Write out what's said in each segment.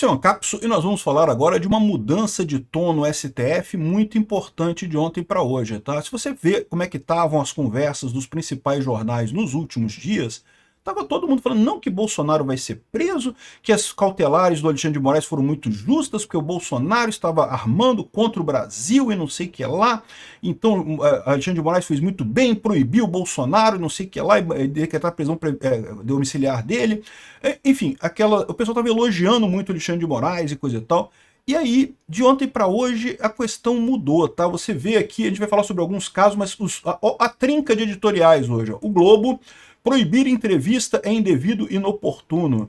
Esse é o Ancapso e nós vamos falar agora de uma mudança de tom no STF muito importante de ontem para hoje, tá? Se você vê como é que estavam as conversas dos principais jornais nos últimos dias, estava todo mundo falando não que Bolsonaro vai ser preso, que as cautelares do Alexandre de Moraes foram muito justas, porque o Bolsonaro estava armando contra o Brasil e não sei o que lá. Então, Alexandre de Moraes fez muito bem, proibiu o Bolsonaro, não sei o que lá, e decretar a prisão domiciliar dele. Enfim, o pessoal estava elogiando muito o Alexandre de Moraes e coisa e tal. E aí, de ontem para hoje, a questão mudou, tá? Você vê aqui, a gente vai falar sobre alguns casos, mas a trinca de editoriais hoje, ó. O Globo: proibir entrevista é indevido e inoportuno.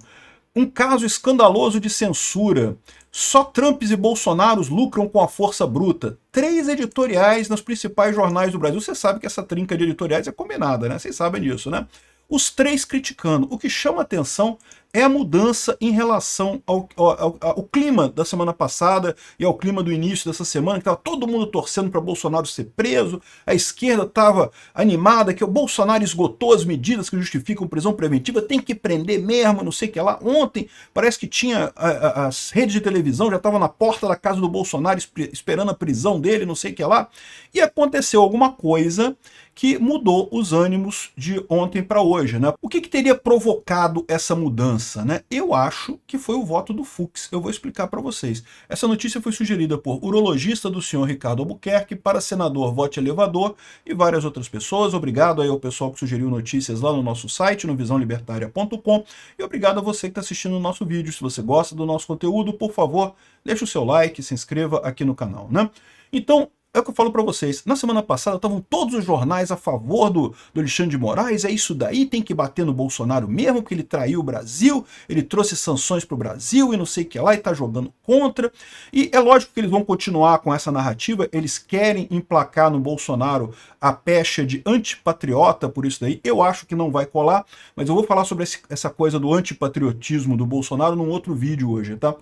Um caso escandaloso de censura. Só Trumps e Bolsonaros lucram com a força bruta. 3 editoriais nos principais jornais do Brasil. Você sabe que essa trinca de editoriais é combinada, né? Vocês sabem disso, né? Os 3 criticando. O que chama atenção é a mudança em relação ao clima da semana passada e ao clima do início dessa semana, que estava todo mundo torcendo para Bolsonaro ser preso, a esquerda estava animada, que o Bolsonaro esgotou as medidas que justificam prisão preventiva, tem que prender mesmo, não sei o que lá. Ontem parece que tinha as redes de televisão, já estavam na porta da casa do Bolsonaro esperando a prisão dele, não sei o que lá, e aconteceu alguma coisa que mudou os ânimos de ontem para hoje, né? O que teria provocado essa mudança, né? Eu acho que foi o voto do Fux. Eu vou explicar para vocês. Essa notícia foi sugerida por urologista do senhor Ricardo Albuquerque para senador Vote Elevador e várias outras pessoas. Obrigado aí ao pessoal que sugeriu notícias lá no nosso site, no visãolibertaria.com, e obrigado a você que está assistindo o nosso vídeo. Se você gosta do nosso conteúdo, por favor, deixe o seu like, se inscreva aqui no canal, né? Então, é o que eu falo para vocês. Na semana passada estavam todos os jornais a favor do Alexandre de Moraes, é isso daí, tem que bater no Bolsonaro mesmo, porque ele traiu o Brasil, ele trouxe sanções para o Brasil e não sei o que lá, e está jogando contra. E é lógico que eles vão continuar com essa narrativa, eles querem emplacar no Bolsonaro a pecha de antipatriota por isso daí. Eu acho que não vai colar, mas eu vou falar sobre essa coisa do antipatriotismo do Bolsonaro num outro vídeo hoje, tá?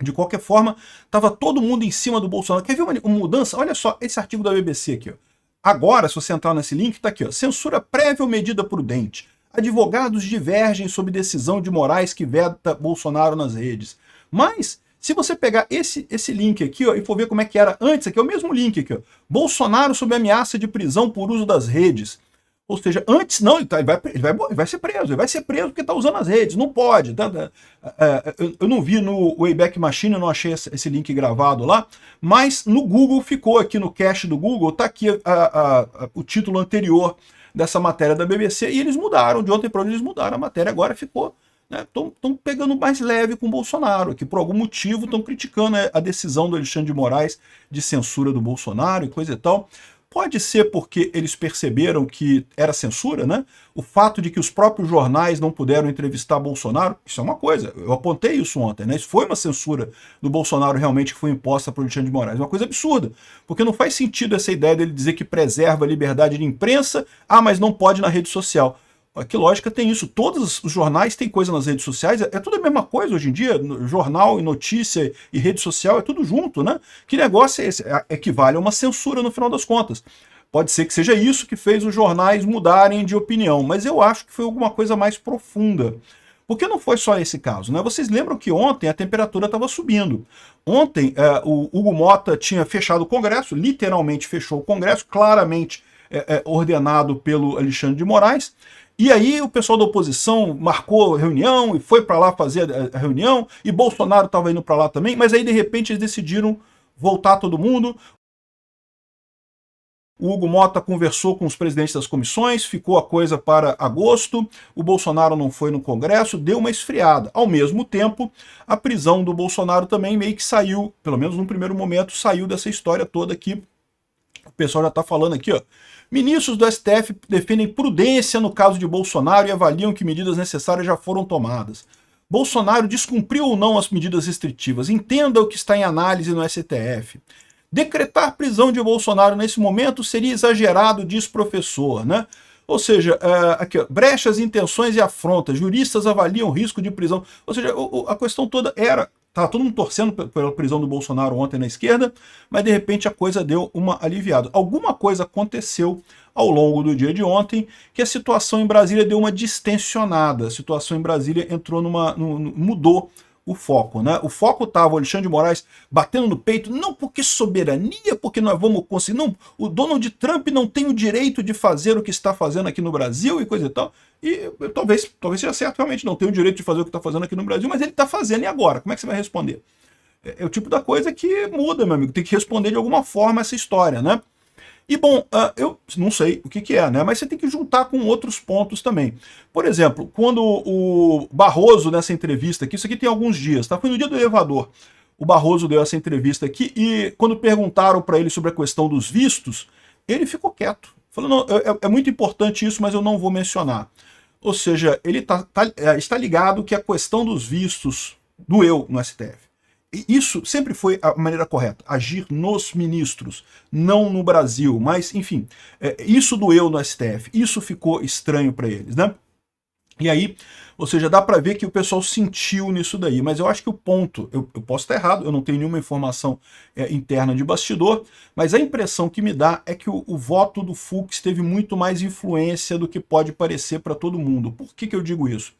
De qualquer forma, estava todo mundo em cima do Bolsonaro. Quer ver uma mudança? Olha só esse artigo da BBC aqui, ó. Agora, se você entrar nesse link, está aqui, ó. Censura prévia ou medida prudente. Advogados divergem sobre decisão de Moraes que veta Bolsonaro nas redes. Mas, se você pegar esse link aqui, ó, e for ver como é que era antes, aqui é o mesmo link aqui, ó. Bolsonaro sob ameaça de prisão por uso das redes. Ou seja, antes não, ele vai ser preso porque está usando as redes, não pode. Eu não vi no Wayback Machine, eu não achei esse link gravado lá, mas no Google ficou aqui, no cache do Google, está aqui o título anterior dessa matéria da BBC, e eles mudaram, de ontem para hoje eles mudaram a matéria, agora ficou, estão pegando mais leve com o Bolsonaro, que por algum motivo estão criticando a decisão do Alexandre de Moraes de censura do Bolsonaro e coisa e tal. Pode ser porque eles perceberam que era censura, né? O fato de que os próprios jornais não puderam entrevistar Bolsonaro, isso é uma coisa, eu apontei isso ontem, né? Isso foi uma censura do Bolsonaro realmente que foi imposta por Alexandre de Moraes, uma coisa absurda, porque não faz sentido essa ideia dele dizer que preserva a liberdade de imprensa, mas não pode na rede social. Que lógica tem isso? Todos os jornais têm coisa nas redes sociais, é tudo a mesma coisa hoje em dia, jornal e notícia e rede social é tudo junto, né? Que negócio é esse? Equivale a uma censura no final das contas. Pode ser que seja isso que fez os jornais mudarem de opinião, mas eu acho que foi alguma coisa mais profunda. Porque não foi só esse caso, né? Vocês lembram que ontem a temperatura estava subindo. Ontem o Hugo Mota tinha fechado o Congresso, literalmente fechou o Congresso, claramente ordenado pelo Alexandre de Moraes. E aí o pessoal da oposição marcou reunião e foi para lá fazer a reunião, e Bolsonaro estava indo para lá também, mas aí de repente eles decidiram voltar todo mundo. O Hugo Mota conversou com os presidentes das comissões, ficou a coisa para agosto, o Bolsonaro não foi no Congresso, deu uma esfriada. Ao mesmo tempo, a prisão do Bolsonaro também meio que saiu, pelo menos no primeiro momento, saiu dessa história toda aqui. O pessoal já está falando aqui, ó. Ministros do STF defendem prudência no caso de Bolsonaro e avaliam que medidas necessárias já foram tomadas. Bolsonaro descumpriu ou não as medidas restritivas. Entenda o que está em análise no STF. Decretar prisão de Bolsonaro nesse momento seria exagerado, diz professor, né? Ou seja, aqui, ó, brechas, intenções e afrontas. Juristas avaliam risco de prisão. Ou seja, a questão toda era... Estava todo mundo torcendo pela prisão do Bolsonaro ontem na esquerda, mas de repente a coisa deu uma aliviada. Alguma coisa aconteceu ao longo do dia de ontem que a situação em Brasília deu uma distensionada. A situação em Brasília entrou mudou o foco, né? O foco estava o Alexandre de Moraes batendo no peito, não porque soberania, porque nós vamos conseguir, não, o Donald Trump não tem o direito de fazer o que está fazendo aqui no Brasil e coisa e tal. E talvez seja certo, realmente não tem o direito de fazer o que está fazendo aqui no Brasil, mas ele está fazendo, e agora? Como é que você vai responder? É o tipo da coisa que muda, meu amigo, tem que responder de alguma forma essa história, né? E bom, eu não sei o que é, né? Mas você tem que juntar com outros pontos também. Por exemplo, quando o Barroso, nessa entrevista aqui, isso aqui tem alguns dias, tá? Foi no dia do elevador. O Barroso deu essa entrevista aqui e quando perguntaram para ele sobre a questão dos vistos, ele ficou quieto. Falou, não, é muito importante isso, mas eu não vou mencionar. Ou seja, ele está ligado que a questão dos vistos doeu no STF. Isso sempre foi a maneira correta, agir nos ministros, não no Brasil, mas, enfim, isso doeu no STF, isso ficou estranho para eles, né? E aí, ou seja, dá para ver que o pessoal sentiu nisso daí, mas eu acho que o ponto, eu posso estar errado, eu não tenho nenhuma informação interna de bastidor, mas a impressão que me dá é que o voto do Fux teve muito mais influência do que pode parecer para todo mundo. Por que eu digo isso?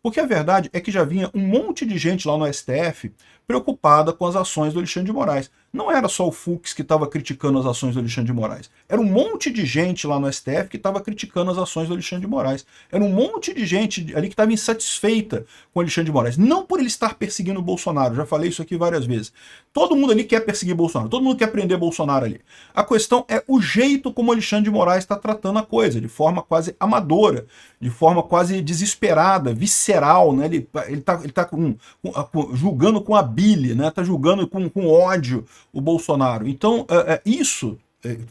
Porque a verdade é que já vinha um monte de gente lá no STF preocupada com as ações do Alexandre de Moraes. Não era só o Fux que estava criticando as ações do Alexandre de Moraes. Era um monte de gente lá no STF que estava criticando as ações do Alexandre de Moraes. Era um monte de gente ali que estava insatisfeita com o Alexandre de Moraes. Não por ele estar perseguindo o Bolsonaro, já falei isso aqui várias vezes. Todo mundo ali quer perseguir Bolsonaro, todo mundo quer prender Bolsonaro ali. A questão é o jeito como o Alexandre de Moraes está tratando a coisa, de forma quase amadora, de forma quase desesperada, visceral, né? Ele tá julgando com a bile, né? Tá julgando com ódio o Bolsonaro. Então, isso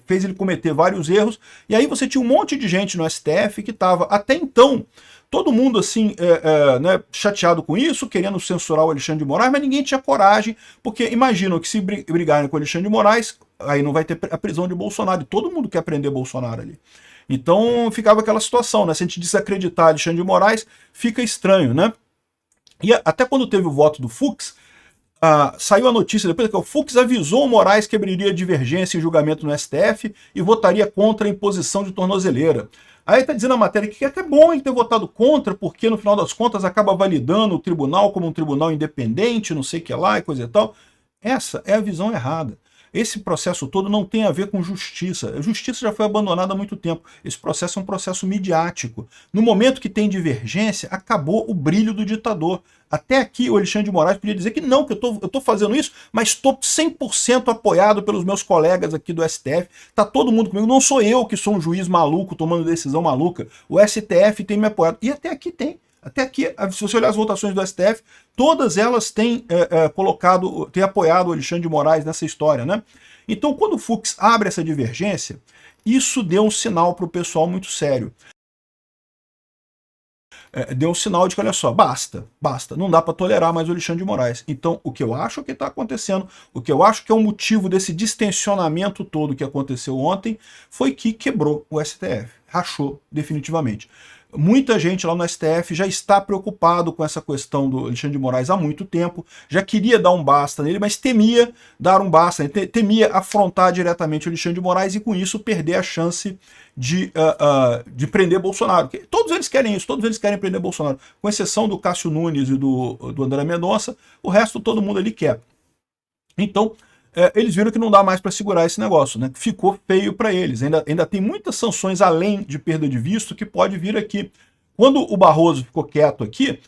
fez ele cometer vários erros, e aí você tinha um monte de gente no STF que estava, até então, todo mundo assim, né, chateado com isso, querendo censurar o Alexandre de Moraes, mas ninguém tinha coragem, porque imaginam que se brigarem com o Alexandre de Moraes, aí não vai ter a prisão de Bolsonaro, e todo mundo quer prender Bolsonaro ali. Então ficava aquela situação, né? Se a gente desacreditar Alexandre de Moraes, fica estranho, né? E até quando teve o voto do Fux, saiu a notícia depois que o Fux avisou o Moraes que abriria divergência em julgamento no STF e votaria contra a imposição de tornozeleira. Aí está dizendo a matéria que é até bom ele ter votado contra, porque no final das contas acaba validando o tribunal como um tribunal independente, não sei o que lá e coisa e tal. Essa é a visão errada. Esse processo todo não tem a ver com justiça. A justiça já foi abandonada há muito tempo. Esse processo é um processo midiático. No momento que tem divergência, acabou o brilho do ditador. Até aqui o Alexandre de Moraes podia dizer que não, que eu estou fazendo isso, mas estou 100% apoiado pelos meus colegas aqui do STF. Está todo mundo comigo. Não sou eu que sou um juiz maluco tomando decisão maluca. O STF tem me apoiado. E até aqui tem. Até aqui, se você olhar as votações do STF, todas elas têm têm apoiado o Alexandre de Moraes nessa história, né? Então, quando o Fux abre essa divergência, isso deu um sinal para o pessoal muito sério. Deu um sinal de que, olha só, basta, não dá para tolerar mais o Alexandre de Moraes. Então, o que eu acho que está acontecendo, o que eu acho que é o motivo desse distensionamento todo que aconteceu ontem, foi que quebrou o STF, rachou definitivamente. Muita gente lá no STF já está preocupado com essa questão do Alexandre de Moraes há muito tempo, já queria dar um basta nele, mas temia dar um basta, temia afrontar diretamente o Alexandre de Moraes e com isso perder a chance de prender Bolsonaro. Todos eles querem isso, todos eles querem prender Bolsonaro, com exceção do Cássio Nunes e do André Mendonça, o resto todo mundo ali quer. Então, eles viram que não dá mais para segurar esse negócio, né? Ficou feio para eles. Ainda tem muitas sanções além de perda de visto que pode vir aqui. Quando o Barroso ficou quieto aqui,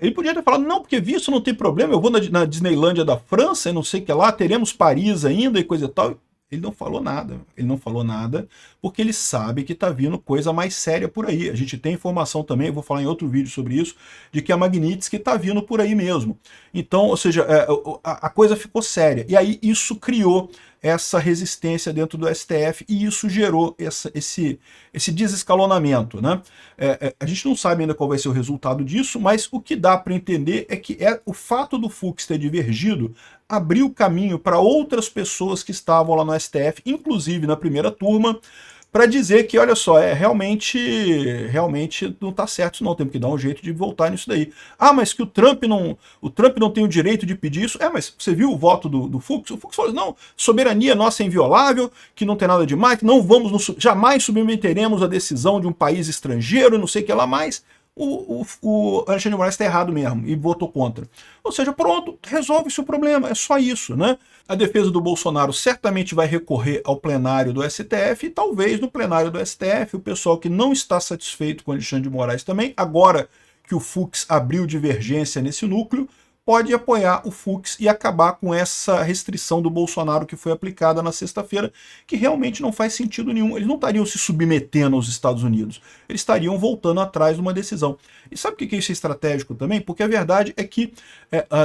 ele podia ter falado, não, porque visto não tem problema, eu vou na Disneylândia da França e não sei o que lá, teremos Paris ainda e coisa e tal. Ele não falou nada, porque ele sabe que está vindo coisa mais séria por aí. A gente tem informação também, eu vou falar em outro vídeo sobre isso, de que a Magnitsky está vindo por aí mesmo. Então, ou seja, a coisa ficou séria. E aí isso criou essa resistência dentro do STF e isso gerou esse desescalonamento, né? A gente não sabe ainda qual vai ser o resultado disso, mas o que dá para entender é que o fato do Fux ter divergido abriu caminho para outras pessoas que estavam lá no STF, inclusive na primeira turma, para dizer que, olha só, realmente não está certo isso não, temos que dar um jeito de voltar nisso daí. Ah, mas que o Trump não tem o direito de pedir isso. Mas você viu o voto do Fux? O Fux falou, não, soberania nossa é inviolável, que não tem nada demais, que não jamais submeteremos a decisão de um país estrangeiro, não sei o que lá mais. o Alexandre de Moraes está errado mesmo e votou contra. Ou seja, pronto, resolve-se o problema, é só isso, né? A defesa do Bolsonaro certamente vai recorrer ao plenário do STF e talvez no plenário do STF o pessoal que não está satisfeito com Alexandre de Moraes também, agora que o Fux abriu divergência nesse núcleo, pode apoiar o Fux e acabar com essa restrição do Bolsonaro que foi aplicada na sexta-feira, que realmente não faz sentido nenhum. Eles não estariam se submetendo aos Estados Unidos, eles estariam voltando atrás de uma decisão. E sabe o que é isso estratégico também? Porque a verdade é que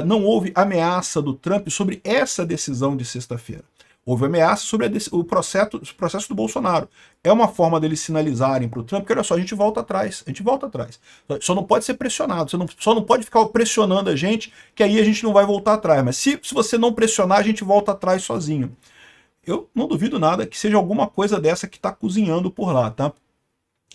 não houve ameaça do Trump sobre essa decisão de sexta-feira. Houve ameaça sobre o processo do Bolsonaro. É uma forma deles sinalizarem para o Trump que, olha só, a gente volta atrás, a gente volta atrás. Só não pode ser pressionado, só não pode ficar pressionando a gente, que aí a gente não vai voltar atrás. Mas se você não pressionar, a gente volta atrás sozinho. Eu não duvido nada que seja alguma coisa dessa que está cozinhando por lá, tá?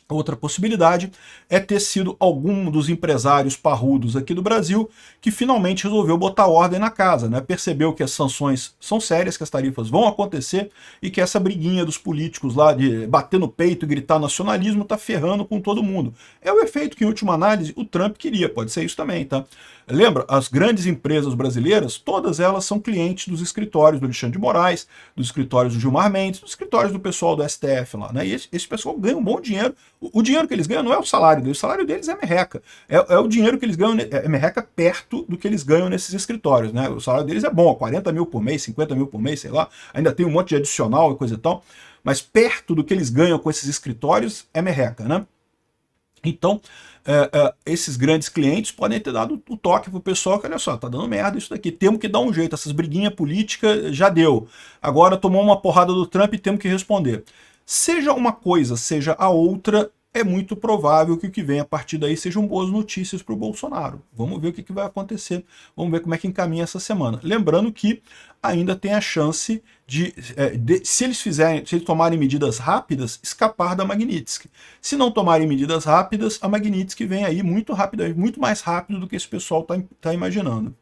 Outra possibilidade é ter sido algum dos empresários parrudos aqui do Brasil que finalmente resolveu botar ordem na casa, né? Percebeu que as sanções são sérias, que as tarifas vão acontecer e que essa briguinha dos políticos lá de bater no peito e gritar nacionalismo tá ferrando com todo mundo. É o efeito que, em última análise, o Trump queria, pode ser isso também, tá? Lembra, as grandes empresas brasileiras, todas elas são clientes dos escritórios do Alexandre de Moraes, dos escritórios do Gilmar Mendes, dos escritórios do pessoal do STF lá, né? E esse pessoal ganha um bom dinheiro. O dinheiro que eles ganham não é o salário deles é merreca. É o dinheiro que eles ganham, é merreca perto do que eles ganham nesses escritórios, né? O salário deles é bom, 40 mil por mês, 50 mil por mês, sei lá, ainda tem um monte de adicional e coisa e tal, mas perto do que eles ganham com esses escritórios é merreca, né? Então, esses grandes clientes podem ter dado o toque pro pessoal que, olha só, tá dando merda isso daqui, temos que dar um jeito, essas briguinhas políticas já deu. Agora tomou uma porrada do Trump e temos que responder. Seja uma coisa, seja a outra, é muito provável que o que vem a partir daí sejam boas notícias para o Bolsonaro. Vamos ver o que vai acontecer, vamos ver como é que encaminha essa semana. Lembrando que ainda tem a chance se eles tomarem medidas rápidas, escapar da Magnitsky. Se não tomarem medidas rápidas, a Magnitsky vem aí muito rápido, muito mais rápido do que esse pessoal tá imaginando.